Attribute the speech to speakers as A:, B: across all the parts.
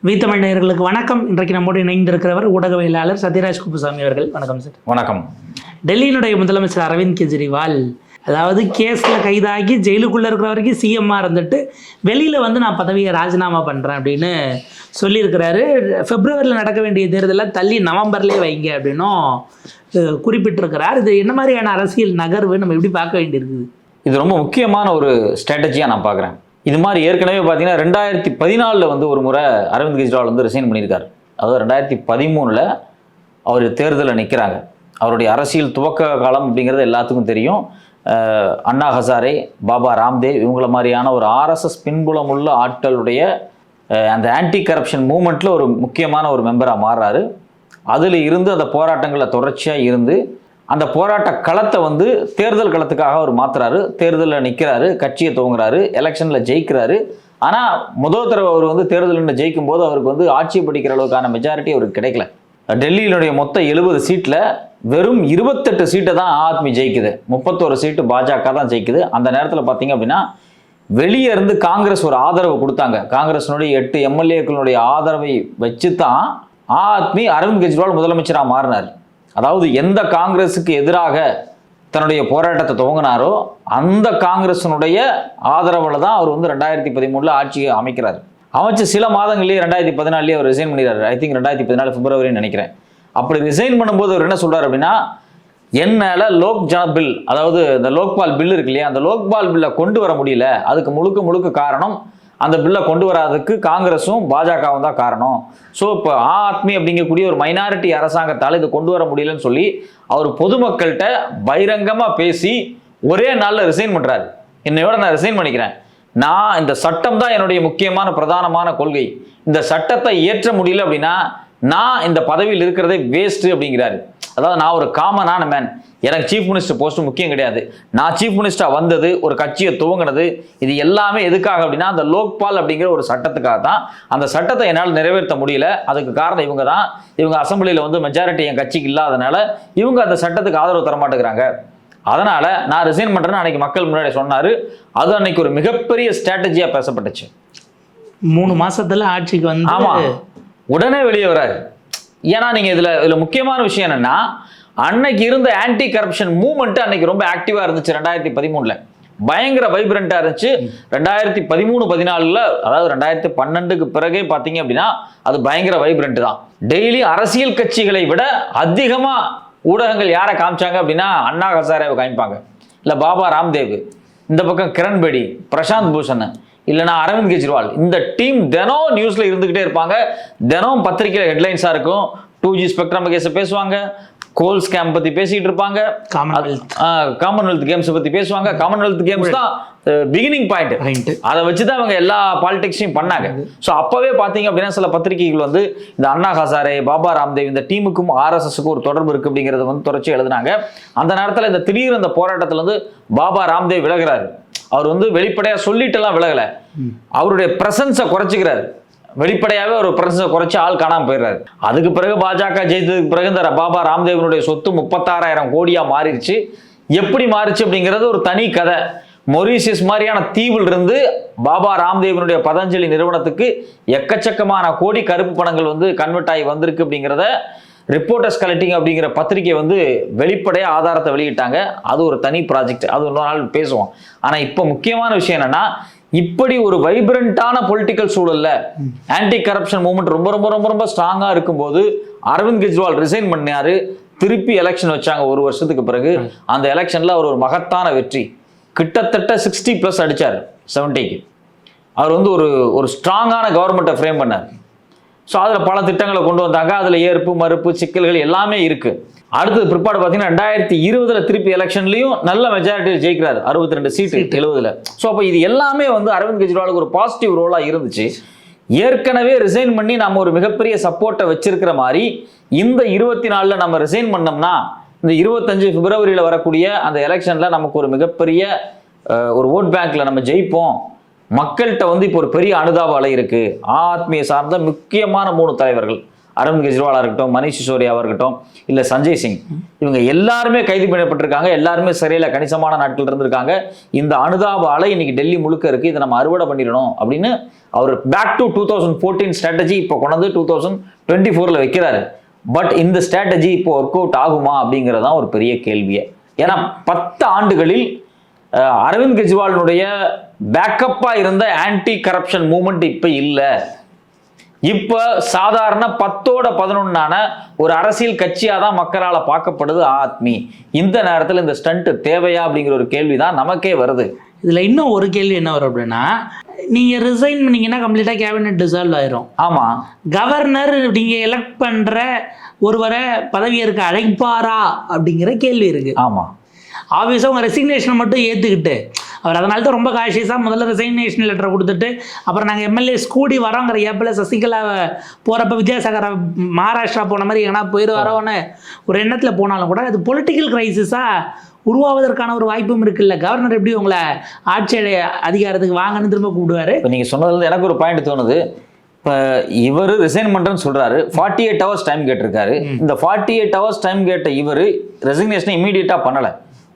A: வீத்தமிழ் நேயர்களுக்கு வணக்கம். இன்றைக்கு நம்மோடு இணைந்திருக்கிறவர் ஊடகவியலாளர் சத்யராஜ் குப்புசாமி அவர்கள். வணக்கம் சார்.
B: வணக்கம்.
A: டெல்லியினுடைய முதலமைச்சர் அரவிந்த் கெஜ்ரிவால் அதாவது கேஸில் கைதாகி ஜெயிலுக்குள்ளே இருக்கிற வரைக்கும் சிஎம்மாக இருந்துட்டு வெளியில் நான் பதவியை ராஜினாமா பண்ணுறேன் அப்படின்னு சொல்லியிருக்கிறாரு. பிப்ரவரியில் நடக்க வேண்டிய தேர்தலில் தள்ளி நவம்பர்லேயே வைங்க அப்படின்னும் குறிப்பிட்டிருக்கிறார். இது என்ன மாதிரியான அரசியல் நகர்வு நம்ம எப்படி பார்க்க வேண்டியிருக்குது?
B: இது ரொம்ப முக்கியமான ஒரு ஸ்ட்ராட்டஜியாக நான் பார்க்குறேன். இது மாதிரி ஏற்கனவே பார்த்தீங்கன்னா 2014 ஒரு முறை அரவிந்த் கெஜ்ரிவால் ரிசைன் பண்ணியிருக்காரு. அதாவது 2013 அவர் தேர்தலில் நிற்கிறாங்க. அவருடைய அரசியல் துவக்க காலம் அப்படிங்கிறது எல்லாத்துக்கும் தெரியும். அண்ணா ஹசாரே, பாபா ராம்தேவ் இவங்கள மாதிரியான ஒரு ஆர்எஸ்எஸ் பின்புலம் உள்ள ஆட்களுடைய அந்த ஆன்டி கரப்ஷன் மூமெண்ட்டில் ஒரு முக்கியமான ஒரு மெம்பராக மாறுறாரு. அதில் இருந்து அந்த போராட்டங்களில் தொடர்ச்சியாக இருந்து அந்த போராட்ட களத்தை தேர்தல் களத்துக்காக அவர் மாற்றுறாரு. தேர்தலில் நிற்கிறாரு, கட்சியை துவங்குறாரு, எலெக்ஷனில் ஜெயிக்கிறாரு. ஆனால் முதல் தடவை அவர் தேர்தலில் ஜெயிக்கும் போது அவருக்கு ஆட்சியை பிடிக்கிற அளவுக்கான மெஜாரிட்டி அவருக்கு கிடைக்கல. டெல்லியினுடைய மொத்த 70 சீட்டில் வெறும் 28 சீட்டை தான் ஆத்மி ஜெயிக்குது. 31 சீட்டு பாஜக தான் ஜெயிக்குது. அந்த நேரத்தில் பார்த்தீங்க அப்படின்னா வெளியே இருந்து காங்கிரஸ் ஒரு ஆதரவு கொடுத்தாங்க. காங்கிரஸினுடைய 8 எம்எல்ஏக்களுடைய ஆதரவை வச்சு தான் ஆத்மி அரவிந்த் கெஜ்ரிவால் முதலமைச்சராக மாறினார். அதாவது எந்த காங்கிரஸுக்கு எதிராக தன்னுடைய போராட்டத்தை துவங்கினாரோ அந்த காங்கிரஸினுடைய ஆதரவில் தான் அவர் 2013 ஆட்சியை அமைக்கிறார். அமைச்சு சில மாதங்கள்லேயே 2014 அவர் ரிசைன் பண்ணிடுறாரு. ஐ திங்க் 2014 பிப்ரவரின்னு நினைக்கிறேன். அப்படி ரிசைன் பண்ணும்போது அவர் என்ன சொல்றாரு அப்படின்னா, என்னால் லோக் ஜன பில், அதாவது இந்த லோக்பால் பில் இருக்கு இல்லையா, அந்த லோக்பால் பில்லை கொண்டு வர முடியல. அதுக்கு முழுக்க காரணம் அந்த பில்லை கொண்டு வராதுக்கு காங்கிரஸும் பாஜகவும் தான் காரணம். ஸோ இப்போ ஆத்மி அப்படிங்கக்கூடிய ஒரு மைனாரிட்டி அரசாங்கத்தால் இது கொண்டு வர முடியலன்னு சொல்லி அவர் பொதுமக்கள்கிட்ட பகிரங்கமாக பேசி ஒரே நாளில் ரிசைன் பண்ணுறாரு. என்னையோட நான் ரிசைன் பண்ணிக்கிறேன், நான் இந்த சட்டம் தான் என்னுடைய முக்கியமான பிரதானமான கொள்கை, இந்த சட்டத்தை இயற்ற முடியல அப்படின்னா நான் இந்த பதவியில் இருக்கிறதே வேஸ்ட்டு அப்படிங்கிறாரு. அதாவது நான் ஒரு காமனான மேன், எனக்கு சீஃப் மினிஸ்டர் போஸ்ட் முக்கியம் கிடையாது, நான் சீஃப் மினிஸ்டராக வந்தது, ஒரு கட்சியை துவங்கினது, இது எல்லாமே எதுக்காக அப்படின்னா அந்த லோக்பால் அப்படிங்கிற ஒரு சட்டத்துக்காக தான். அந்த சட்டத்தை என்னால் நிறைவேற்ற முடியல, அதுக்கு காரணம் இவங்க தான். இவங்க அசம்பிளியில் மெஜாரிட்டி என் கட்சிக்கு இல்லாதனால இவங்க அந்த சட்டத்துக்கு ஆதரவு தர மாட்டேங்கிறாங்க. அதனால நான் ரிசைன் பண்ணுறேன்னு அன்னைக்கு மக்கள் முன்னாடி சொன்னார். அது அன்னைக்கு ஒரு மிகப்பெரிய ஸ்ட்ராட்டஜியாக பேசப்பட்டுச்சு.
A: 3 மாசத்துல ஆட்சிக்கு
B: ஆமாம், உடனே வெளியே வராரு. ஏன்னா நீங்கள் இதில் முக்கியமான விஷயம் என்னன்னா, அன்னைக்கு இருந்த ஆன்டி கரப்ஷன் மூவ்மெண்ட் அன்னைக்கு ரொம்ப ஆக்டிவாக இருந்துச்சு. 2013 பயங்கர வைப்ரண்டாக இருந்துச்சு. 2013-14 அதாவது 2012க்கு பிறகே பார்த்தீங்க அப்படின்னா அது பயங்கர வைப்ரண்ட் தான். டெய்லி அரசியல் கட்சிகளை விட அதிகமாக ஊடகங்கள் யாரை காமிச்சாங்க அப்படின்னா அண்ணா ஹசாரேவை காமிப்பாங்க, இல்லை பாபா ராம்தேவ், இந்த பக்கம் கிரண்பேடி, பிரசாந்த் பூஷன், இல்லைனா அரவிந்த் கெஜ்ரிவால். இந்த டீம் தினம் நியூஸ்ல இருந்துகிட்டே இருப்பாங்க. தினம் பத்திரிகையில் ஹெட்லைன்ஸா இருக்கும். 2G ஸ்பெக்ட்ரம் கேஸை பேசுவாங்க, கோல் ஸ்கேம் பத்தி பேசிட்டு இருப்பாங்க, காமன்வெல்த் கேம்ஸ் பத்தி பேசுவாங்க. காமன்வெல்த் கேம்ஸ் தான் பிகினிங் பாயிண்ட். அதை வச்சுதான் அவங்க எல்லா பாலிடிக்ஸையும் பண்ணாங்க. ஸோ அப்பவே பாத்தீங்க அப்படின்னா சில பத்திரிகைகள் இந்த அண்ணா ஹசாரே, பாபா ராம்தேவ் இந்த டீமுக்கும் ஆர்எஸ்எஸ்க்கும் ஒரு தொடர்பு இருக்கு அப்படிங்கறத தொடர்ச்சி எழுதினாங்க. அந்த நேரத்தில் இந்த திடீர் இந்த போராட்டத்துல பாபா ராம்தேவ் விலகிறாரு. அவர் வெளிப்படையா சொல்லிட்டுலாம் விலகல, அவருடைய பிரசன்ஸை குறைச்சிக்கிறாரு. வெளிப்படையாவே ஒரு பிரசன்ஸை குறைச்சி ஆள் காணாம போயிடுறாரு. அதுக்கு பிறகு பாஜக ஜெயித்ததுக்கு பிறகு இந்த பாபா ராம்தேவனுடைய சொத்து 36,000 கோடியா மாறிடுச்சு. எப்படி மாறிச்சு அப்படிங்கிறது ஒரு தனி கதை. மொரீஷியஸ் மாதிரியான தீவில் இருந்து பாபா ராம்தேவனுடைய பதஞ்சலி நிறுவனத்துக்கு எக்கச்சக்கமான கோடி கருப்பு பணங்கள் கன்வெர்ட் ஆகி வந்திருக்கு அப்படிங்கிறத ரிப்போர்ட்டர்ஸ் கலெக்டிங் அப்படிங்கிற பத்திரிகை வெளிப்படையா ஆதாரத்தை வெளியிட்டாங்க. அது ஒரு தனி ப்ராஜெக்ட், அது இன்னொரு நாள் பேசுவோம். ஆனா இப்போ முக்கியமான விஷயம் என்னன்னா, இப்படி ஒரு வைப்ரண்டான பொலிட்டிக்கல் சூழல்ல ஆன்டி கரப்ஷன் மூவ்மெண்ட் ரொம்ப ரொம்ப ரொம்ப ரொம்ப ஸ்ட்ராங்கா இருக்கும்போது அரவிந்த் கெஜ்ரிவால் ரிசைன் பண்ணாரு. திருப்பி எலெக்ஷன் வச்சாங்க 1 வருஷத்துக்கு பிறகு. அந்த எலெக்ஷன்ல அவர் ஒரு மகத்தான வெற்றி, கிட்டத்தட்ட 60+ அடிச்சார் 70க்கு. அவர் ஒரு ஸ்ட்ராங்கான கவர்மெண்ட்டை ஃப்ரேம் பண்ணார். ஸோ அதில் பல திட்டங்களை கொண்டு வந்தாங்க. அதில் ஏற்பு மறுப்பு சிக்கல்கள் எல்லாமே இருக்கு. அடுத்தது பிற்பாடு பார்த்தீங்கன்னா 2020 திருப்பி எலெக்ஷன்லையும் நல்ல மெஜாரிட்டியில் ஜெயிக்கிறார், 62 சீட்டு 70. ஸோ அப்போ இது எல்லாமே அரவிந்த் கெஜ்ரிவாலுக்கு ஒரு பாசிட்டிவ் ரோலாக இருந்துச்சு. ஏற்கனவே ரிசைன் பண்ணி நம்ம ஒரு மிகப்பெரிய சப்போர்ட்டை வச்சிருக்கிற மாதிரி இந்த 24 நம்ம ரிசைன் பண்ணோம்னா இந்த 25 பிப்ரவரியில் வரக்கூடிய அந்த எலெக்ஷனில் நமக்கு ஒரு மிகப்பெரிய ஒரு ஓட் பேங்க்ல நம்ம ஜெயிப்போம். மக்கள்கிட்ட இப்போ ஒரு பெரிய அனுதாப அலை இருக்கு. ஆத்மியை சார்ந்த முக்கியமான 3 தலைவர்கள், அரவிந்த் கெஜ்ரிவாலாக இருக்கட்டும், மணிஷ் சிசோடியாவாக இருக்கட்டும், இல்லை சஞ்சய் சிங், இவங்க எல்லாருமே கைது பண்ணப்பட்டிருக்காங்க. எல்லாருமே சிறையில் கணிசமான நாட்கள் இருந்திருக்காங்க. இந்த அனுதாப அலை இன்னைக்கு டெல்லி முழுக்க இருக்கு. இதை நம்ம அறுவடை பண்ணிடணும் அப்படின்னு அவர் பேக் டு 2014 ஸ்ட்ராட்டஜி இப்போ கொண்டு 2024 வைக்கிறாரு. பட் இந்த ஸ்ட்ராட்டஜி இப்போ ஒர்க் அவுட் ஆகுமா அப்படிங்கிறதான் ஒரு பெரிய கேள்வியே. ஏன்னா 10 ஆண்டுகளில் அரவிந்த் கெஜ்ரிவாலினுடைய பேக்கப்பா இருந்த ஆன்டி கரப்ஷன் மூவ்மெண்ட் இப்ப இல்லை. இப்ப சாதாரண 10ஓட 11ஆன ஒரு அரசியல் கட்சியா தான் மக்களால் பார்க்கப்படுது ஆத்மி. இந்த நேரத்தில் இந்த ஸ்டண்ட் தேவையா அப்படிங்கிற ஒரு கேள்விதான் நமக்கே வருது.
A: இதுல இன்னும் ஒரு கேள்வி என்ன வரும் அப்படின்னா, நீங்க ரிசைன் பண்ணீங்கன்னா கம்ப்ளீட்டா கேபினெட் டிசால்வ் ஆயிரும்.
B: ஆமா, கவர்னர்
A: நீங்க எலெக்ட் பண்ற ஒருவரை பதவியேற்க அழைப்பாரா அப்படிங்கிற கேள்வி இருக்கு.
B: ஆமா,
A: ஆப்வியஸாக உங்கள் ரெசிக்னேஷனை மட்டும் ஏற்றுக்கிட்டு அவர் அதனால தான் ரொம்ப காஷியஸாக முதல்ல ரெசிக்னேஷன் லெட்டரை கொடுத்துட்டு அப்புறம் நாங்கள் எம்எல்ஏஸ் கூடி வரோங்கிற ஏப்பில் சசிகலா போகிறப்ப வித்யாசாகர் மகாராஷ்டிரா போன மாதிரி எங்கன்னா போயிட்டு வரோன்னு ஒரு எண்ணத்தில் போனாலும் கூட அது பொலிட்டிக்கல் கிரைசிஸாக உருவாவதற்கான ஒரு வாய்ப்பும் இருக்குல்ல. கவர்னர் எப்படி உங்களை ஆட்சி அதிகாரத்துக்கு வாங்கன்னு திரும்ப கூப்பிடுவாரு.
B: இப்போ நீங்கள் சொன்னதுல எனக்கு ஒரு பாயிண்ட் தோணுது. இப்போ இவர் ரிசைன் பண்ணுறேன்னு சொல்கிறாரு, 48 hours டைம் கேட்டிருக்காரு. இந்த 48 hours டைம் கேட்ட இவர் ரெசிக்னேஷனை இமீடியட்டாக பண்ணலை.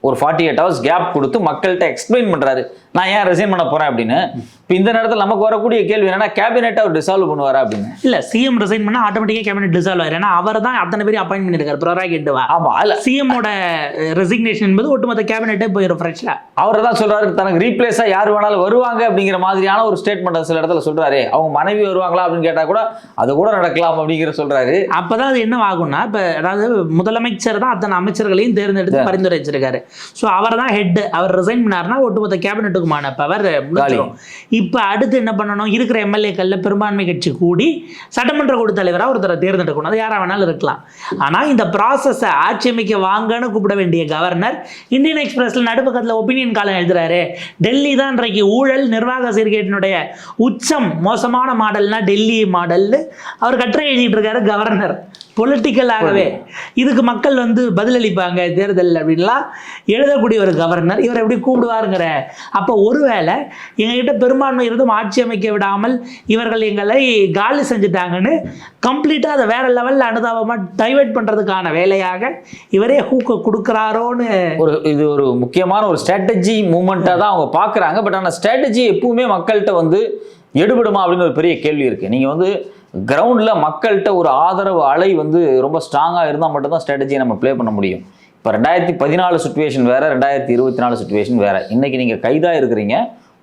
B: ஒரு 48 hours கேப் கொடுத்து மக்கள்கிட்ட எக்ஸ்பிளைன் பண்ணுறாரு, நான் ஏன் ரிசைன் பண்ண போகிறேன் அப்படின்னு. இப்போ இந்த நேரத்தில் நமக்கு வரக்கூடிய கேள்வி என்னன்னா, கேபினெட்டை அவர் டிசால்வ் பண்ணுவாரா அப்படின்னு.
A: இல்லை, சிஎம் ரிசைன் பண்ணால் ஆட்டோமேட்டிக்காக கேபினெட் டிசால்வ் ஆயிரும். ஏன்னா அவர் தான் அத்தனை பேர் அப்பாயின்ட் பண்ணியிருக்காரு ப்ரொராகேட்டிவா.
B: ஆமாம், அல்ல
A: சிஎம்மோட ரெசிக்னேஷன் என்பது ஒட்டுமொத்த கேபினெட்டே போயிடும் ஃப்ரெஷ்ஷாக.
B: அவர் தான் சொல்கிறாரு, தனக்கு ரீப்ளேஸாக யார் வேணாலும் வருவாங்க அப்படிங்கிற மாதிரியான ஒரு ஸ்டேட்மெண்ட் சில இடத்துல சொல்கிறாரு. அவங்க மனைவி வருவாங்களா அப்படின்னு கேட்டால் கூட அது கூட நடக்கலாம் அப்படிங்கிற சொல்கிறாரு.
A: அப்போ தான் அது என்ன ஆகும்னா, இப்போ அதாவது முதலமைச்சர் தான் அத்தனை அமைச்சர்களையும் தேர்ந்தெடுத்து பரிந்துரைச்சிருக்காரு. ஸோ அவர் தான் ஹெட். அவர் ரிசைன் பண்ணாருன்னா ஒட்டுமொத்த கேபினெட்டுக்குமான பவர் முடிஞ்சிடும். இப்போ அடுத்து என்ன பண்ணணும், இருக்கிற எம்எல்ஏக்களில் பெரும்பான்மை கட்சி கூடி சட்டமன்ற குழு தலைவராக ஒருத்தரை தேர்ந்தெடுக்கணும். அது யாராக வேணாலும் இருக்கலாம். ஆனால் இந்த ப்ராசஸை ஆட்சி அமைக்க வாங்கன்னு கூப்பிட வேண்டிய கவர்னர் இந்தியன் எக்ஸ்பிரஸில் நடுப்பக்கத்தில் ஒப்பீனியன் காலம் எழுதுறாரு. டெல்லி தான் இன்றைக்கு ஊழல் நிர்வாக சீர்கேட்டினுடைய உச்சம், மோசமான மாடல்னா டெல்லி மாடல்னு அவர் கட்டுரை எழுதிட்டு இருக்காரு கவர்னர். பொலிட்டிக்கலாகவே இதுக்கு மக்கள் பதிலளிப்பாங்க தேர்தல் அப்படின்லாம் எழுதக்கூடிய ஒரு கவர்னர் இவர் எப்படி கூப்பிடுவாருங்கிற. அப்போ ஒருவேளை எங்ககிட்ட பெரும்பான்மை இருந்தும் ஆட்சி அமைக்க விடாமல் இவர்கள் எங்களை காலி செஞ்சுட்டாங்கன்னு கம்ப்ளீட்டாக அதை வேற லெவலில் அனுதாபமாக டைவெர்ட் பண்ணுறதுக்கான வேலையாக இவரே ஹூக்க கொடுக்குறாரோன்னு
B: இது ஒரு முக்கியமான ஒரு ஸ்ட்ராட்டஜி மூமெண்ட்டாக தான் அவங்க பார்க்குறாங்க. பட் ஆனால் ஸ்ட்ராட்டஜி எப்பவுமே மக்கள்கிட்ட எடுபடுமா அப்படின்னு ஒரு பெரிய கேள்வி இருக்குது. நீங்கள் கிரவுண்டில் மக்கள்கிட்ட ஒரு ஆதரவு அலை ரொம்ப ஸ்ட்ராங்காக இருந்தால் மட்டும்தான் ஸ்ட்ராட்டஜியை நம்ம ப்ளே பண்ண முடியும். இப்போ 2014 சுச்சுவேஷன் வேறு, 2024 சுச்சுவேஷன் வேறு. இன்றைக்கி நீங்கள் கைதாக இருக்கிறீங்க,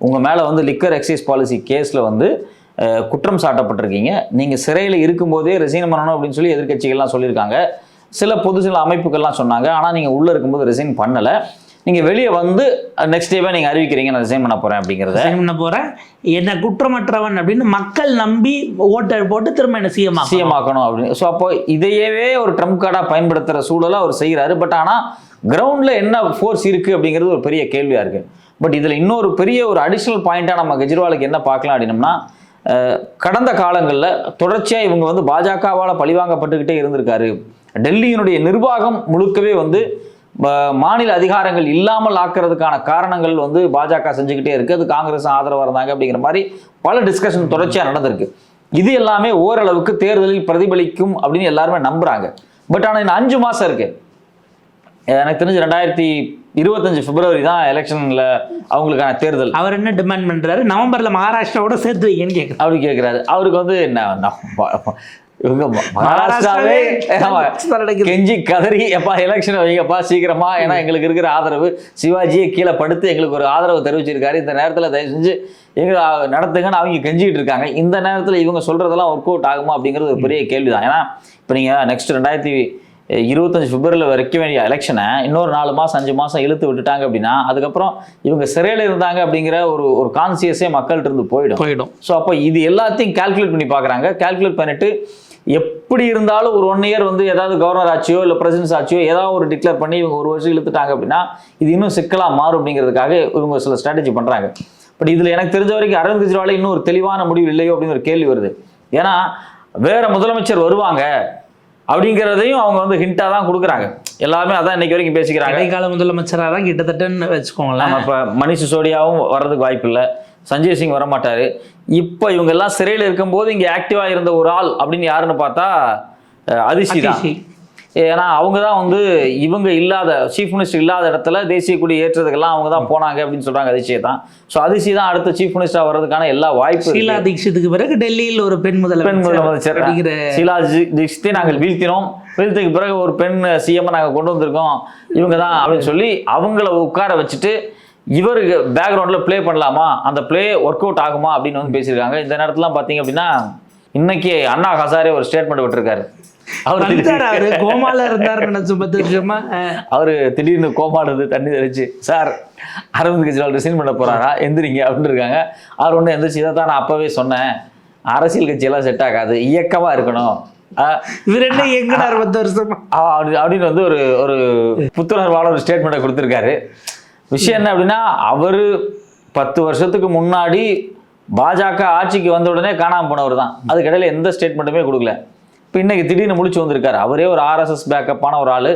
B: உங்கள் மேலே லிக்கர் எக்ஸைஸ் பாலிசி கேஸில் குற்றம் சாட்டப்பட்டிருக்கீங்க. நீங்கள் சிறையில் இருக்கும்போதே ரிசைன் பண்ணணும் அப்படின்னு சொல்லி எதிர்க்கட்சிகள்லாம் சொல்லியிருக்காங்க. சில அமைப்புகள்லாம் சொன்னாங்க. ஆனால் நீங்கள் உள்ளே இருக்கும்போது ரிசைன் பண்ணலை. நீங்கள் வெளியே நெக்ஸ்ட் டேவே நீங்கள் அறிவிக்கிறீங்க, நான் ரிசைன் பண்ண போகிறேன் அப்படிங்கிறத.
A: ரிசைன் பண்ண போகிறேன், என்ன குற்றமற்றவன் அப்படின்னு மக்கள் நம்பி ஓட்டை போட்டு திரும்ப என்ன சிஎம்
B: ஆக்கணும் அப்படின்னு. ஸோ அப்போ இதையவே ஒரு ட்ரம்ப் கார்டாக பயன்படுத்துகிற சூழலை அவர் செய்கிறாரு. பட் ஆனால் கிரவுண்டில் என்ன ஃபோர்ஸ் இருக்குது அப்படிங்கிறது ஒரு பெரிய கேள்வியாக இருக்குது. பட் இதில் இன்னொரு பெரிய ஒரு அடிஷ்னல் பாயிண்ட்டாக நம்ம கெஜ்ரிவாலுக்கு என்ன பார்க்கலாம் அப்படின்னம்னா, கடந்த காலங்களில் தொடர்ச்சியாக இவங்க பாஜகவால் பழிவாங்கப்பட்டுக்கிட்டே இருந்திருக்காரு. டெல்லியினுடைய நிர்வாகம் முழுக்கவே மாநில அதிகாரங்கள் இல்லாமல் ஆக்கிறதுக்கான காரணங்கள் பாஜக செஞ்சுக்கிட்டே இருக்கு. அது காங்கிரஸ் ஆதரவாக இருந்தாங்க அப்படிங்கிற மாதிரி பல டிஸ்கஷன் தொடர்ச்சியாக நடந்திருக்கு. இது எல்லாமே ஓரளவுக்கு தேர்தலில் பிரதிபலிக்கும் அப்படின்னு எல்லாருமே நம்புறாங்க. பட் ஆனால் இன்னும் 5 மாதம் இருக்கு. எனக்கு தெரிஞ்சு 2025 பிப்ரவரி தான் எலெக்ஷன்ல அவங்களுக்கான தேர்தல்.
A: அவர் என்ன டிமாண்ட் பண்றாரு, நவம்பர்ல மகாராஷ்டிராவோட சேர்த்து வைங்கன்னு கேட்குறாரு.
B: அப்படி கேட்கிறாரு. அவருக்கு என்ன இவங்க மகாராஷ்டிராவே கெஞ்சி கதறி எப்பா எலெக்ஷன் வைங்கப்பா சீக்கிரமா, ஏன்னா எங்களுக்கு இருக்கிற ஆதரவு, சிவாஜியை கீழே படுத்து எங்களுக்கு ஒரு ஆதரவு தெரிவிச்சிருக்காரு, இந்த நேரத்தில் தயவு செஞ்சு எங்க நடத்துங்கன்னு அவங்க கெஞ்சிக்கிட்டு இருக்காங்க. இந்த நேரத்தில் இவங்க சொல்றதெல்லாம் ஒர்க் அவுட் ஆகுமா அப்படிங்கிறது ஒரு பெரிய கேள்விதான். ஏன்னா இப்போ நீங்க நெக்ஸ்ட் 2025 பிப்ரவரியில் வைக்க வேண்டிய எலெக்ஷனை இன்னொரு 4 மாதம் 5 மாதம் இழுத்து விட்டுட்டாங்க அப்படின்னா அதுக்கப்புறம் இவங்க சிறையில் இருந்தாங்க அப்படிங்கிற ஒரு கான்சியஸே மக்கள்கிட்ட இருந்து போயிடும். ஸோ அப்போ இது எல்லாத்தையும் கால்குலேட் பண்ணி பார்க்குறாங்க. கால்குலேட் பண்ணிட்டு எப்படி இருந்தாலும் ஒரு 1 இயர் ஏதாவது கவர்னர் ஆட்சியோ இல்லை பிரசிடன்ஸ் ஆட்சியோ ஏதாவது ஒரு டிக்ளேர் பண்ணி இவங்க 1 வருஷம் இழுத்துட்டாங்க அப்படின்னா இது இன்னும் சிக்கலாக மாறும் அப்படிங்கிறதுக்காக இவங்க சில ஸ்ட்ராட்டஜி பண்ணுறாங்க. பட் இதில் எனக்கு தெரிஞ்ச வரைக்கும் அரவிந்த் கெஜ்ரிவால் இன்னும் ஒரு தெளிவான முடிவு இல்லையோ அப்படின்னு ஒரு கேள்வி வருது. ஏன்னா வேற முதலமைச்சர் வருவாங்க அப்படிங்கிறதையும் அவங்க ஹிண்டாக தான் கொடுக்குறாங்க. எல்லாமே அதான் இன்னைக்கு வரைக்கும் பேசிக்கிறாங்க.
A: இடைக்கால முதலமைச்சராக தான் கிட்டத்தட்டன்னு வச்சுக்கோங்களேன்.
B: நம்ம இப்போ மணிஷ் சிசோடியாவும் வர்றதுக்கு வாய்ப்பு இல்லை, சஞ்சய் சிங் வரமாட்டார். இப்போ இவங்க எல்லாம் சிறையில் இருக்கும்போது இங்கே ஆக்டிவாக இருந்த ஒரு ஆள் அப்படின்னு யாருன்னு பார்த்தா அதிஷி தான். ஏன்னா அவங்க தான் வந்து இவங்க இல்லாத சீஃப் மினிஸ்டர் இல்லாத இடத்துல தேசிய கொடி ஏற்றுறதுக்கெல்லாம் அவங்க தான் போனாங்க அப்படின்னு சொல்றாங்க அதிஷியை தான். ஸோ அதிஷி தான் அடுத்த சீஃப் மினிஸ்டர் வர்றதுக்கான எல்லா வாய்ப்பு.
A: ஷீலா தீட்சித்துக்கு பிறகு டெல்லியில் ஒரு பெண் முதலமைச்சர்
B: ஷீலா தீட்சித்தை நாங்கள் வீழ்த்திக்கு பிறகு ஒரு பெண் சிஎம் நாங்கள் கொண்டு வந்திருக்கோம் இவங்க தான் அப்படின்னு சொல்லி அவங்கள உட்கார வச்சுட்டு இவருக்கு பேக்ரவுண்டில் ப்ளே பண்ணலாமா, அந்த ப்ளே ஒர்க் அவுட் ஆகுமா அப்படின்னு வந்து பேசியிருக்காங்க. இந்த நேரத்துலாம் பார்த்தீங்க அப்படின்னா இன்னைக்கு அண்ணா ஹசாரே ஒரு ஸ்டேட்மெண்ட் விட்டுருக்காரு.
A: அவரு கோமால இருந்தாரு நினைச்சு 10 வருஷமா.
B: அவரு திடீர்னு கோமால இருந்து தண்ணி தெளிச்சு சார் அரவிந்த் கெஜ்ரிவால் ரிசைன் பண்ண போறாரா எந்திரிங்க அப்படின்னு இருக்காங்க. அவர் ஒன்று எந்திரிச்சு இதை தான் நான் அப்பவே சொன்னேன், அரசியல் கட்சியெல்லாம் செட் ஆகாது, இயக்கமா இருக்கணும்.
A: இவர் என்ன எங்கடார் 10 வருஷமா
B: அப்படின்னு வந்து ஒரு ஒரு புத்துணர்வாளர் ஒரு ஸ்டேட்மெண்ட்டை கொடுத்துருக்காரு. விஷயம் என்ன அப்படின்னா அவரு 10 வருஷத்துக்கு முன்னாடி பாஜக ஆட்சிக்கு வந்த உடனே காணாமல் போனவர் தான். அதுக்கிடையில எந்த ஸ்டேட்மெண்ட்டுமே கொடுக்கல. இப்போ இன்னைக்கு திடீர்னு முழிச்சு வந்திருக்காரு. அவரே ஒரு RSS பேக்கப்பான ஒரு ஆள்.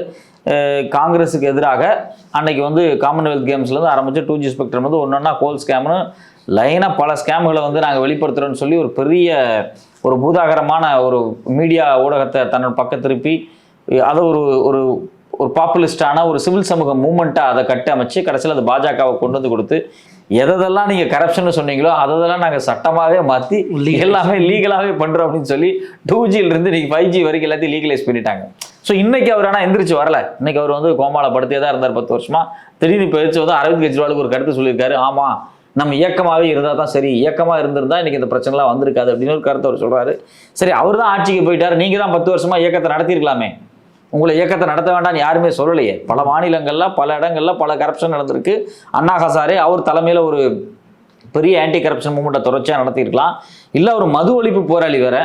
B: காங்கிரஸுக்கு எதிராக அன்னைக்கு வந்து காமன்வெல்த் கேம்ஸ்லேருந்து ஆரம்பிச்சு 2G ஸ்பெக்ட்ரம் வந்து ஒன்றா கோல் ஸ்கேம்னு லைனாக பல ஸ்கேம்களை வந்து நாங்கள் வெளிப்படுத்துகிறோன்னு சொல்லி ஒரு பெரிய ஒரு பூதாகரமான ஒரு மீடியா ஊடகத்தை தன்னோட பக்கம் திருப்பி அதை ஒரு ஒரு ஒரு பாப்புலிஸ்டான ஒரு சிவில் சமூக மூமெண்ட்டாக அதை கட்டமைச்சு கடைசியில் அது பாஜகவை கொண்டு வந்து கொடுத்து எதெல்லாம் நீங்கள் கரப்ஷன் சொன்னீங்களோ அதெல்லாம் நாங்கள் சட்டமாகவே மாற்றி எல்லாமே லீகலாகவே பண்ணுறோம் அப்படின்னு சொல்லி 2Gலேருந்து இன்னைக்கு 5G வரைக்கும் எல்லாத்தையும் லீகலைஸ் பண்ணிட்டாங்க. ஸோ இன்னைக்கு அவர் ஆனால் எந்திரிச்சு வரல. இன்னைக்கு அவர் வந்து கோமால படுத்தியே தான் இருந்தார் 10 வருஷமா. திடீர்னு போயிடுச்சு வந்து அரவிந்த் கெஜ்ரிவாலுக்கு ஒரு கருத்து சொல்லியிருக்காரு. ஆமாம் நம்ம இயக்கமாகவே இருந்தால் தான் சரி, இயக்கமாக இருந்திருந்தா இன்னைக்கு இந்த பிரச்சனைலாம் வந்திருக்காது அப்படின்னு ஒரு கருத்தை அவர் சொல்கிறாரு. சரி அவர் தான் ஆட்சிக்கு போயிட்டார், நீங்கள் தான் 10 வருஷமா இயக்கத்தை நடத்தியிருக்கலாமே, உங்களை இயக்கத்தை நடத்த வேண்டாம்னு யாருமே சொல்லலையே. பல மாநிலங்கள்ல பல இடங்கள்ல பல கரப்ஷன் நடந்திருக்கு. அண்ணா ஹசாரே அவர் தலைமையில் ஒரு பெரிய ஆன்டி கரப்ஷன் மூவ்மெண்ட்டை தொடர்ச்சியாக நடத்தியிருக்கலாம். இல்லை ஒரு மது ஒழிப்பு போராளி வேற,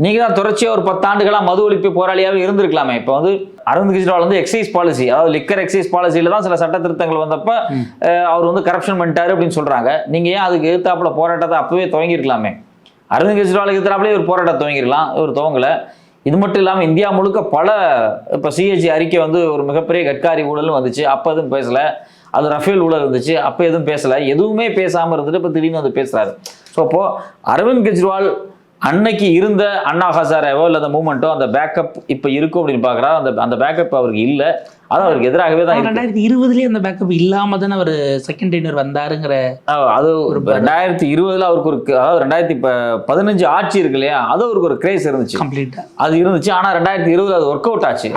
B: நீங்கள் தான் தொடர்ச்சியாக ஒரு 10 ஆண்டுகளாக மது ஒழிப்பு போராளியாகவே இருந்திருக்கலாமே. இப்போ வந்து அரவிந்த் கெஜ்ரிவால் வந்து எக்ஸைஸ் பாலிசி, அதாவது லிக்கர் எக்ஸைஸ் பாலிசியில் தான் சில சட்ட திருத்தங்கள் வந்தப்ப அவர் வந்து கரப்ஷன் பண்ணிட்டாரு அப்படின்னு சொல்கிறாங்க. நீங்கள் ஏன் அதுக்கு எதிர்த்தாப்புல போராட்டத்தை அப்பவே துவங்கியிருக்கலாமே. அரவிந்த் கெஜ்ரிவாலுக்கு எதிர்த்தாப்புலேயே ஒரு போராட்டத்தை துவங்கிருக்கலாம், ஒரு துவங்கலை. இது மட்டும் இல்லாமல் இந்தியா முழுக்க பல இப்போ CAG அறிக்கை வந்து ஒரு மிகப்பெரிய கட்காரி ஊழல்னு வந்துச்சு, அப்போ எதுவும் பேசலை. அது ரஃபேல் ஊழல் இருந்துச்சு, அப்போ எதுவும் பேசலை. எதுவுமே பேசாமல் இருந்துட்டு இப்போ திடீர்னு வந்து பேசுகிறாரு. ஸோ அப்போது அரவிந்த் கெஜ்ரிவால் அன்னைக்கு இருந்த அண்ணா ஹசாரேவோ இல்லை அந்த மூமெண்ட்டோ அந்த பேக்கப் இப்போ இருக்கும் அப்படின்னு பார்க்குறாரு. அந்த பேக்கப் அவருக்கு இல்லை, அது அவருக்கு எதிராகவே தான்.
A: 2020 அந்த பேக்கப் இல்லாம தானே அவர் செகண்ட் டெய்னர் வந்தாருங்கிற
B: அது ஒரு 2020 அவருக்கு ஒரு, அதாவது 2015 ஆட்சி இருக்கு இல்லையா, அது அவருக்கு ஒரு கிரேஸ் இருந்துச்சு, கம்ப்ளீட்டா அது இருந்துச்சு. ஆனா 2020 அது ஒர்க் அவுட் ஆச்சு.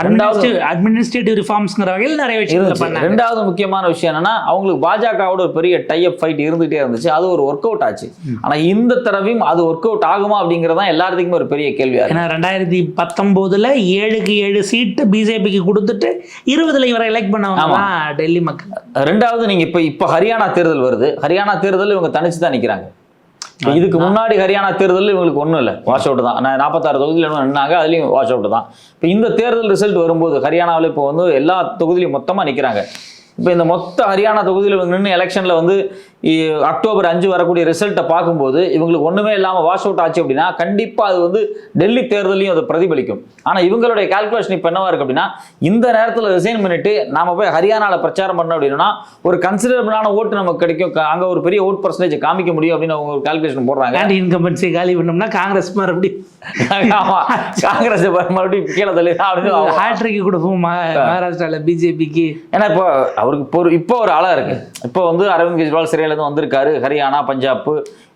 A: அட்மினிஸ்ட்ரேட்டிவ் ரிஃபார்ம்ஸ்ங்கிற வகையில் நிறைய விஷயம்.
B: ரெண்டாவது முக்கியமான விஷயம் என்னன்னா அவங்களுக்கு பாஜகவோட ஒரு பெரிய டைப் ஃபைட் இருந்துகிட்டே இருந்துச்சு, அது ஒரு ஒர்க் அவுட் ஆச்சு. ஆனா இந்த தடவையும் அது ஒர்க் அவுட் ஆகுமா அப்படிங்கறதான் எல்லாத்துக்குமே ஒரு பெரிய கேள்வியா இருக்கு.
A: ஏன்னா 2019 7க்கு 7 சீட்டு பிஜேபிக்கு கொடுத்துட்டு 20 இவரை எலெக்ட் பண்ணவங்க டெல்லி மக்கள்.
B: ரெண்டாவது நீங்க இப்ப ஹரியானா தேர்தல் வருது. ஹரியானா தேர்தல் இவங்க தனிச்சு தான் நிக்கிறாங்க. இதுக்கு முன்னாடி ஹரியானா தேர்தல் இவங்களுக்கு ஒன்றும் இல்லை, வாஷ் அவுட் தான். 46 தொகுதியில் நின்னாங்க, அதுலேயும் வாஷ் அவுட் தான். இப்போ இந்த தேர்தல் ரிசல்ட் வரும்போது ஹரியானாவில் இப்போ வந்து எல்லா தொகுதியிலையும் மொத்தமாக நிற்கிறாங்க. இப்போ இந்த மொத்த ஹரியானா தொகுதியில் இவங்க நின்று எலெக்ஷனில் வந்து அக்டோபர் 5 வரக்கூடிய ரிசல்ட்டை பார்க்கும்போது இவங்களுக்கு ஒன்றுமே இல்லாமல் வாஷ் அவுட் ஆச்சு அப்படின்னா கண்டிப்பாக அது வந்து டெல்லி தேர்தலையும் அதை பிரதிபலிக்கும். ஆனால் இவங்களுடைய கால்குலேஷன் இப்போ என்னவா இருக்கு அப்படின்னா இந்த நேரத்தில் ரிசைன் பண்ணிட்டு நாம போய் ஹரியானாவில் பிரச்சாரம் பண்ணோம் அப்படின்னா ஒரு கன்சிடரபிளான ஓட்டு நமக்கு கிடைக்கும், அங்கே ஒரு பெரிய ஓட் பர்சன்டேஜ் காமிக்க முடியும் அப்படின்னு அவங்க ஒரு கால்குலேஷன் போடுறாங்க.
A: இன்கம்பன்சி காலி பண்ணோம்னா காங்கிரஸ் மறுபடியும்
B: காங்கிரஸ் மறுபடியும் கீழே தள்ளி
A: ஹேட்ரிக் கொடுப்போம் மகாராஷ்டிராவில் பிஜேபிக்கு.
B: ஏன்னா இப்போ அவருக்கு இப்போ ஒரு ஆளா இருக்கு. இப்போ வந்து அரவிந்த் கெஜ்ரிவால் சிறையிலேருந்து வந்திருக்காரு. ஹரியானா பஞ்சாப்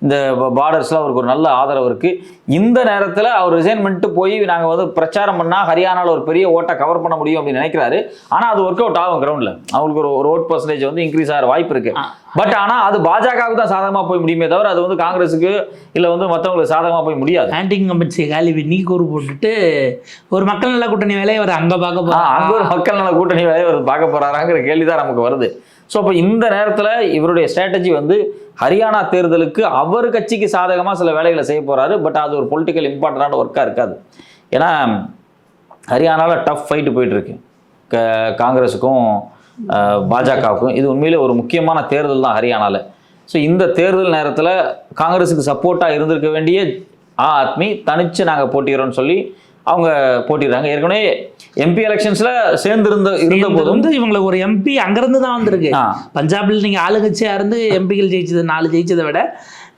B: இந்த பார்டர்ஸ்ல அவருக்கு ஒரு நல்ல ஆதரவு இருக்கு. இந்த நேரத்தில் அவர் ரிசைன் பண்ணிட்டு போய் நாங்கள் வந்து பிரச்சாரம் பண்ணா ஹரியானாவில் ஒரு பெரிய ஓட்டை கவர் பண்ண முடியும் அப்படின்னு நினைக்கிறாரு. ஆனால் அது ஒர்க் அவுட் ஆகும். கிரவுண்டில் அவங்களுக்கு ஒரு ஓட் பர்சன்டேஜ் வந்து இன்க்ரீஸ் ஆகிற வாய்ப்பு இருக்கு. பட் ஆனால் அது பாஜகவுக்கு தான் சாதகமாக போய் முடியுமே தவிர அது வந்து காங்கிரஸுக்கு இல்லை வந்து மற்றவங்களுக்கு சாதகமாக போய் முடியாது.
A: ஆன்டி இன்கம்பன்சி காலி பண்ணி கூறு போட்டுட்டு ஒரு மக்கள் நல கூட்டணி வேலையை அவர் அங்கே பார்க்க போகிறார்.
B: அங்கே ஒரு மக்கள் நல கூட்டணி வேலையை அவர் பார்க்க போறாராங்கிற கேள்வி தான் நமக்கு வருது. ஸோ அப்போ இந்த நேரத்தில் இவருடைய ஸ்ட்ராட்டஜி வந்து ஹரியானா தேர்தலுக்கு அவர் கட்சிக்கு சாதகமாக சில வேலைகளை செய்ய போகிறாரு. பட் அது ஒரு பொலிட்டிக்கல் இம்பார்ட்டண்டான ஒர்க்காக இருக்காது. ஏன்னா ஹரியானாவில் டஃப் ஃபைட்டு போயிட்டுருக்கு காங்கிரஸுக்கும் பாஜகவுக்கும். இது உண்மையிலே ஒரு முக்கியமான தேர்தல் தான் ஹரியானாவில். ஸோ இந்த தேர்தல் நேரத்தில் காங்கிரஸுக்கு சப்போர்ட்டாக இருந்திருக்க வேண்டிய ஆத்மி தனிச்சு நாங்கள் போட்டிக்கிறோம்னு சொல்லி அவங்க போட்டிடுறாங்க. ஏற்கனவே எம்பி எலெக்ஷன்ஸ்ல இருந்த போதும்
A: இவங்களுக்கு ஒரு எம்பி அங்கிருந்து தான் வந்திருக்கு. பஞ்சாப்ல நீங்க ஆளுங்கட்சியா இருந்து எம்பிகள் ஜெயிச்சது 4 ஜெயிச்சதை விட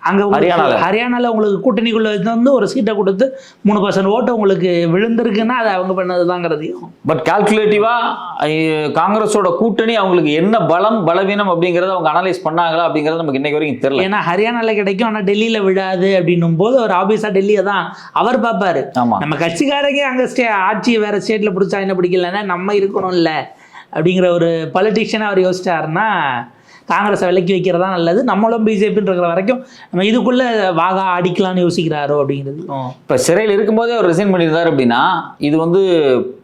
A: அங்கே ஹரியானாவில் உங்களுக்கு கூட்டணிக்குள்ளே வந்து ஒரு சீட்டை கொடுத்து 3% ஓட்டு உங்களுக்கு விழுந்திருக்குன்னா அது அவங்க பண்ணது தாங்கிறதையும்.
B: பட் கால்குலேட்டிவாக காங்கிரஸோட கூட்டணி அவங்களுக்கு என்ன பலம் பலவீனம் அப்படிங்கிறத அவங்க அனலைஸ் பண்ணாங்களா அப்படிங்கிறது நமக்கு இன்னைக்கு வரைக்கும் தெரியல.
A: ஏன்னா ஹரியானாவில் கிடைக்கும், ஆனால் டெல்லியில் விடாது அப்படின்னும் போது அவர் ஆபீஸாக டெல்லியை தான் அவர் பார்ப்பாரு. நம்ம கட்சிக்காரங்க அங்கே ஆட்சியை வேற ஸ்டேட்டில் பிடிச்சா என்ன பிடிக்கலன்னா நம்ம இருக்கணும்ல அப்படிங்கிற ஒரு பொலிட்டிஷியனாக அவர் யோசிச்சாருன்னா காங்கிரஸை விலக்கி வைக்கிறதா நல்லது. நம்மளும் பிஜேபின்னு இருக்கிற வரைக்கும் நம்ம இதுக்குள்ளே வாகா அடிக்கலாம்னு யோசிக்கிறாரோ அப்படிங்கிறது.
B: இப்போ சிறையில் இருக்கும்போதே அவர் ரிசைன் பண்ணியிருந்தார் அப்படின்னா இது வந்து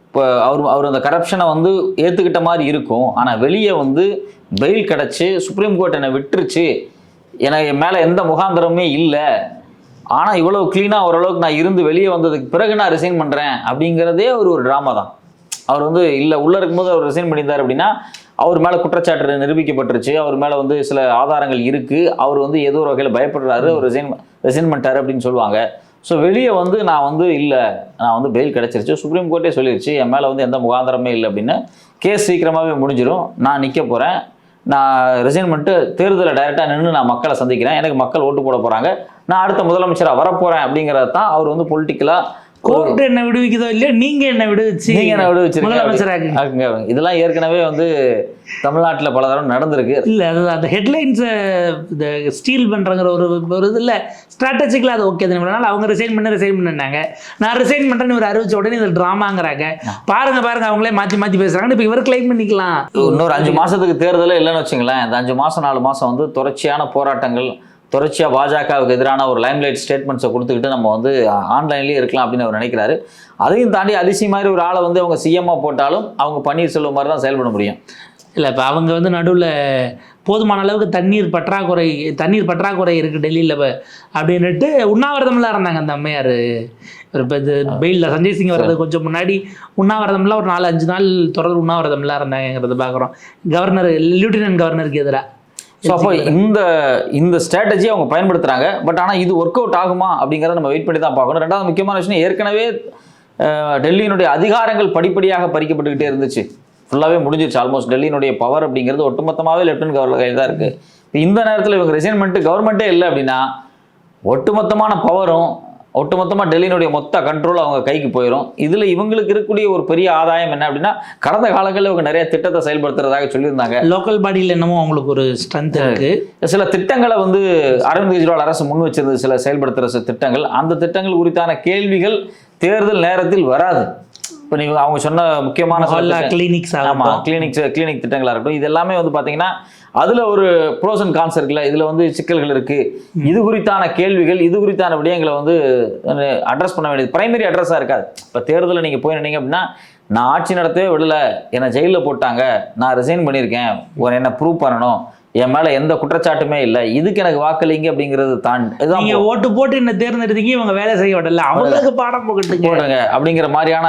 B: இப்போ அவர் அந்த கரப்ஷனை வந்து ஏற்றுக்கிட்ட மாதிரி இருக்கும். ஆனால் வெளியே வந்து பெயில் கிடச்சி சுப்ரீம் கோர்ட் என்னை விட்டுருச்சு, எனக்கு என் மேலே எந்த முகாந்திரமே இல்லை, ஆனால் இவ்வளோ க்ளீனாக ஓரளவுக்கு நான் இருந்து வெளியே வந்ததுக்கு பிறகு நான் ரிசைன் பண்ணுறேன் அப்படிங்கிறதே ஒரு ட்ராமா தான். அவர் வந்து இல்லை உள்ளே இருக்கும்போது அவர் ரிசைன் பண்ணியிருந்தார் அப்படின்னா அவர் மேலே குற்றச்சாட்டு நிரூபிக்கப்பட்டுருச்சு, அவர் மேலே வந்து சில ஆதாரங்கள் இருக்குது, அவர் வந்து ஏதோ ஒரு வகையில் பயப்படுறாரு, அவர் ரிசைன் பண்ணிட்டாரு அப்படின்னு சொல்லுவாங்க. ஸோ வெளியே வந்து நான் வந்து இல்லை, நான் வந்து பெயில் கிடச்சிருச்சு, சுப்ரீம் கோர்ட்டே சொல்லிருச்சு என் மேலே வந்து எந்த முகாந்திரமே இல்லை அப்படின்னு, கேஸ் சீக்கிரமாகவே முடிஞ்சிடும், நான் நிற்க போகிறேன், நான் ரிசைன் பண்ணிட்டு தேர்தலில் டைரெக்டாக நின்று நான் மக்களை சந்திக்கிறேன், எனக்கு மக்கள் ஓட்டு போட போகிறாங்க, நான் அடுத்த முதலமைச்சராக வரப்போகிறேன் அப்படிங்கிறது தான் அவர் வந்து பொலிட்டிக்கலாக
A: கோர்ட் என்ன விடுவிக்குதோ இல்லையோ நீங்க என்ன விடுவிச்சு
B: முதலமைச்சராக. இதெல்லாம் ஏற்கனவே வந்து தமிழ்நாட்டில் பல தடவை நடந்திருக்கு.
A: இல்லை அது அந்த ஹெட்லைன்ஸை இந்த ஸ்டீல் பண்ணுறங்கிற ஒரு இதில் ஸ்ட்ராட்டஜிக்கலாக அது ஓகே தானே. அவங்க ரிசைன் பண்ணாங்க, நான் ரிசைன் பண்ணுறேன்னு இவர் அறிவிச்ச உடனே இது ட்ராமாங்கிறாங்க. பாருங்க அவங்களே மாற்றி பேசுகிறாங்க. இப்போ இவர் கிளைம் பண்ணிக்கலாம்.
B: இன்னொரு 5 மாதத்துக்கு தேர்தலே இல்லைன்னு வச்சுங்களேன். இந்த 5 மாதம் 4 மாதம் வந்து தொடர்ச்சியான போராட்டங்கள், தொடர்ச்சியாக பாஜகவுக்கு எதிரான ஒரு லைம்லைட் ஸ்டேட்மெண்ட்ஸை கொடுத்துக்கிட்டு நம்ம வந்து ஆன்லைன்லேயே இருக்கலாம் அப்படின்னு அவர் நினைக்கிறாரு. அதையும் தாண்டி அதிசய மாதிரி ஒரு ஆளை வந்து அவங்க சிஎம்மாக போட்டாலும் அவங்க பன்னீர்செல்வம் மாதிரி தான் செயல்பட முடியும்.
A: இல்லை இப்போ அவங்க வந்து நடுவில் போதுமான அளவுக்கு தண்ணீர் பற்றாக்குறை இருக்குது டெல்லியில் அப்படின்ட்டு உண்ணாவிரதம்லாம் இருந்தாங்க அந்த அம்மையார். இப்போ இது பெயிலில் சஞ்சய் சிங் வர்றது கொஞ்சம் முன்னாடி உண்ணாவிரதம்லாம் ஒரு 4-5 நாள் தொடர்ந்து உண்ணாவிரதம்லாம் இருந்தாங்கிறத பார்க்குறோம், லெப்டினன்ட் கவர்னருக்கு எதிராக.
B: ஸோ அப்போ இந்த ஸ்ட்ராட்டஜி அவங்க பயன்படுத்துகிறாங்க. பட் ஆனால் இது ஒர்க் அவுட் ஆகுமா அப்படிங்கிறத நம்ம வெயிட் பண்ணி தான் பார்க்கணும். ரெண்டாவது முக்கியமான விஷயம், ஏற்கனவே டெல்லியினுடைய அதிகாரங்கள் படிப்படியாக பறிக்கப்பட்டுக்கிட்டே இருந்துச்சு, ஃபுல்லாகவே முடிஞ்சிருச்சு. ஆல்மோஸ்ட் டெல்லியினுடைய பவர் அப்படிங்கிறது ஒட்டுமொத்தமாகவே லெப்டினன்ட் கவர்னர் கையில் தான் இருக்குது. இந்த நேரத்தில் இவங்க ரிசைன் பண்ணிட்டு கவர்மெண்ட்டே இல்லை அப்படின்னா ஒட்டுமொத்தமான பவரும் ஒட்டுமொத்தமாக டெல்லியினுடைய மொத்த கண்ட்ரோல் அவங்க கைக்கு போயிடும். இதில் இவங்களுக்கு இருக்கக்கூடிய ஒரு பெரிய ஆதாயம் என்ன அப்படின்னா கடந்த காலங்களில் இவங்க நிறைய திட்டத்தை செயல்படுத்துறதாக சொல்லியிருந்தாங்க.
A: லோக்கல் பாடியில் என்னமோ அவங்களுக்கு ஒரு ஸ்ட்ரென்த் இருக்கு.
B: சில திட்டங்களை வந்து அரவிந்த் கெஜ்ரிவால் அரசு முன் வச்சிருந்தது, சில செயல்படுத்துகிற திட்டங்கள், அந்த திட்டங்கள் குறித்தான கேள்விகள் தேர்தல் நேரத்தில் வராது. இப்போ நீங்கள் அவங்க சொன்ன முக்கியமான
A: கிளினிக்ஸ்,
B: ஆமாம் கிளினிக் திட்டங்களாக இருக்கட்டும், இது எல்லாமே வந்து பார்த்தீங்கன்னா அதில் ஒரு ப்ரோஸ் அண்ட் கான்ஸ் இருக்குல்ல, இதில் வந்து சிக்கல்கள் இருக்குது, இது குறித்தான கேள்விகள், இது குறித்தான விடயங்களை வந்து அட்ரஸ் பண்ண வேண்டியது பிரைமரி அட்ரஸாக இருக்காது. இப்போ தேர்தலில் நீங்கள் போய் நின்னீங்க அப்படின்னா நான் ஆட்சி நடத்தவே விடலை, என்னை ஜெயிலில் போட்டாங்க, நான் ரிசைன் பண்ணியிருக்கேன், என்னை ப்ரூவ் பண்ணணும், என் மேலே எந்த குற்றச்சாட்டுமே இல்லை, இதுக்கு எனக்கு வாக்களிங்க அப்படிங்கிறது தாண்டி
A: நீங்கள் ஓட்டு போட்டு என்ன தேர்ந்தெடுத்தீங்க, இவங்க வேலை செய்ய விடல, அவங்களுக்கு பாடம் போட்டுங்க
B: அப்படிங்கிற மாதிரியான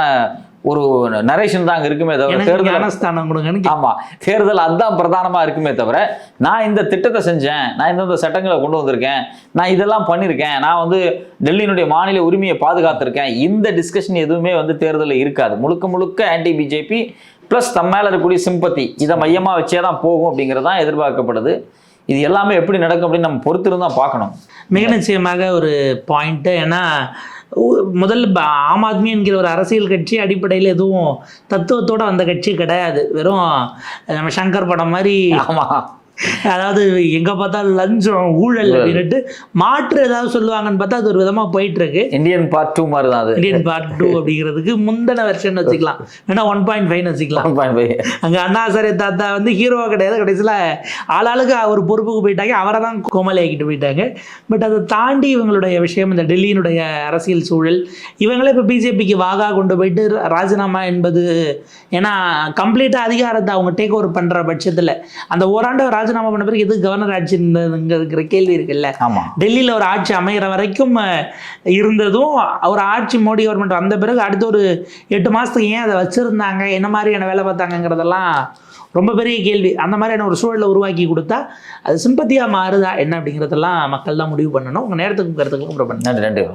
B: ஒரு நரேஷன் தான் அங்கே இருக்குமே தவிர தேர்தல் தேர்தல் அதுதான் பிரதானமாக இருக்குமே தவிர நான் இந்த திட்டத்தை செஞ்சேன், நான் இந்த சட்டங்களை கொண்டு வந்திருக்கேன், நான் இதெல்லாம் பண்ணியிருக்கேன், நான் வந்து டெல்லியினுடைய மாநில உரிமையை பாதுகாத்திருக்கேன், இந்த டிஸ்கஷன் எதுவுமே வந்து தேர்தலில் இருக்காது. முழுக்க ஆன்டி பிஜேபி ப்ளஸ் தம் மேலே இருக்கக்கூடிய சிம்பத்தி இதை மையமாக வச்சே தான் போகும் அப்படிங்கிறது தான் எதிர்பார்க்கப்படுது. இது எல்லாமே எப்படி நடக்கும் அப்படின்னு நம்ம பொறுத்திருந்து தான் பார்க்கணும்.
A: மிக நிச்சயமாக ஒரு பாயிண்ட்டு. ஏன்னா முதல்ல ஆம் ஆத்மி என்கிற ஒரு அரசியல் கட்சி அடிப்படையில் எதுவும் தத்துவத்தோடு வந்த கட்சி கிடையாது. வெறும் நம்ம சங்கர் படம் மாதிரி, அதாவது எங்கே பார்த்தாலும் லஞ்சம் ஊழல் அப்படின்ட்டு மாற்று ஏதாவது சொல்லுவாங்கன்னு பார்த்தா அது ஒரு விதமாக போயிட்டு இருக்கு.
B: இந்தியன் பார்ட் 2 மாதிரி தான் அது.
A: இந்தியன் பார்ட் 2 அப்படிங்கிறதுக்கு முந்தின வெர்ஷன் வச்சுக்கலாம், வேணா 1.5 வச்சுக்கலாம். அங்கே அண்ணா ஹசாரே தாத்தா வந்து ஹீரோவாக கிடையாது, கடைசியில் ஆளாளுக்கு ஒரு பொறுப்புக்கு போயிட்டாங்க, அவரை தான் கோமலையாக்கிட்டு போயிட்டாங்க. பட் அதை தாண்டி இவங்களுடைய விஷயம் இந்த டெல்லியினுடைய அரசியல் சூழல், இவங்களே இப்போ பிஜேபிக்கு வாகா கொண்டு போயிட்டு ராஜினாமா என்பது, ஏன்னா கம்ப்ளீட்டாக அதிகாரத்தை அவங்க டேக் ஓவர் பண்ணுற பட்சத்தில் அந்த ஓராண்டு ராஜினாமா பண்ண பிறகு எது கவர்னர் ஆட்சிங்கிற கேள்வி இருக்குல்ல. டெல்லியில் ஒரு ஆட்சி அமைகிற வரைக்கும் இருந்ததும் ஒரு ஆட்சி மோடி கவர்மெண்ட் வந்த பிறகு அடுத்த ஒரு 8 மாதத்துக்கு ஏன் அதை வச்சுருந்தாங்க, என்ன மாதிரியான வேலை பார்த்தாங்கிறதெல்லாம் ரொம்ப பெரிய கேள்வி. அந்த மாதிரியான ஒரு சூழலை உருவாக்கி கொடுத்தா அது சிம்பத்தியாக மாறுதா என்ன அப்படிங்கிறதெல்லாம் மக்கள் தான் முடிவு பண்ணணும். உங்கள் நேரத்துக்கும் கருத்துக்கும்
B: நன்றி.